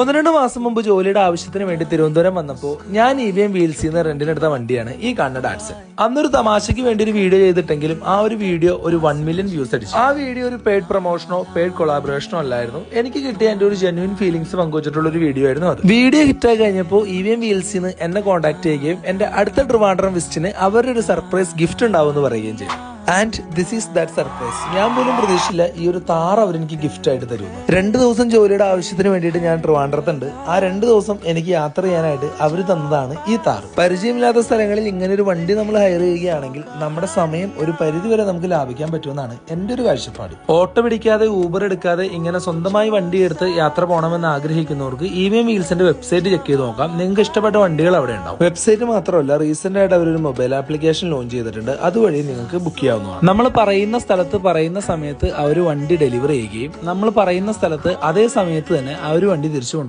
12 മാസം മുമ്പ് ജോലിയുടെ ആവശ്യത്തിന് വേണ്ടി തിരുവനന്തപുരം വന്നപ്പോൾ ഞാൻ EVM വീൽസിന്ന് റെന്റിനെടുത്ത വണ്ടിയാണ് ഈ കാണുന്ന ഡാറ്റ്സൺ. അന്നൊരു തമാശയ്ക്ക് വേണ്ടി ഒരു വീഡിയോ ചെയ്തിട്ടെങ്കിലും ആ ഒരു വീഡിയോ ഒരു 1 മില്യൺ വ്യൂസ് അടിച്ചു. ആ വീഡിയോ ഒരു പെയ്ഡ് പ്രൊമോഷനോ പെയ്ഡ് കൊളാബറേഷനോ അല്ലായിരുന്നു. എനിക്ക് കിട്ടിയ എന്റെ ഒരു ജെന്യൂൻ ഫീലിംഗ്സ് പങ്കുവച്ചിട്ടുള്ള ഒരു വീഡിയോ ആയിരുന്നു അത്. വീഡിയോ ഹിറ്റായി കഴിഞ്ഞപ്പോൾ EVM വീൽസിന്ന് എന്നെ കോൺടാക്ട് ചെയ്യുകയും എന്റെ അടുത്ത ട്രിവാൻഡ്രം വിസിറ്റിന് അവരുടെ ഒരു സർപ്രൈസ് ഗിഫ്റ്റ് ഉണ്ടാവും എന്ന് പറയുകയും ചെയ്തു. And this is that surprise. ഞാൻ പോലും പ്രതീക്ഷിച്ചില്ല ഈ ഒരു താർ അവരെനിക്ക് ഗിഫ്റ്റ് ആയിട്ട് തരുന്നു. 2 ദിവസം ജോലിയുടെ ആവശ്യത്തിന് വേണ്ടിയിട്ട് ഞാൻ ട്രിവാൻഡ്രത്തുണ്ട്. ആ 2 ദിവസം എനിക്ക് യാത്ര ചെയ്യാനായിട്ട് അവർ തന്നതാണ് ഈ താർ. പരിചയമില്ലാത്ത സ്ഥലങ്ങളിൽ ഇങ്ങനെ ഒരു വണ്ടി നമ്മൾ ഹയർ ചെയ്യുകയാണെങ്കിൽ നമ്മുടെ സമയം ഒരു പരിധി വരെ നമുക്ക് ലാഭിക്കാൻ പറ്റുമെന്നാണ് എന്റെ ഒരു കാഴ്ചപ്പാട്. ഓട്ടോ പിടിക്കാതെ ഊബർ എടുക്കാതെ ഇങ്ങനെ സ്വന്തമായി വണ്ടി എടുത്ത് യാത്ര പോകണമെന്ന് ആഗ്രഹിക്കുന്നവർക്ക് EVM വീൽസിന്റെ വെബ്സൈറ്റ് ചെക്ക് ചെയ്ത് നോക്കാം. നിങ്ങൾക്ക് ഇഷ്ടപ്പെട്ട വണ്ടികൾ അവിടെ ഉണ്ടാവും. വെബ്സൈറ്റ് മാത്രമല്ല, റീസെന്റ് ആയിട്ട് അവരൊരു മൊബൈൽ ആപ്ലിക്കേഷൻ ലോഞ്ച് ചെയ്തിട്ടുണ്ട്. അതുവഴി നിങ്ങൾക്ക് ബുക്ക് ചെയ്യാം. നമ്മൾ പറയുന്ന സ്ഥലത്ത് പറയുന്ന സമയത്ത് അവർ വണ്ടി ഡെലിവർ ചെയ്യുകയും നമ്മൾ പറയുന്ന സ്ഥലത്ത് അതേ സമയത്ത് തന്നെ അവർ വണ്ടി തിരിച്ചു കൊണ്ടുപോകും.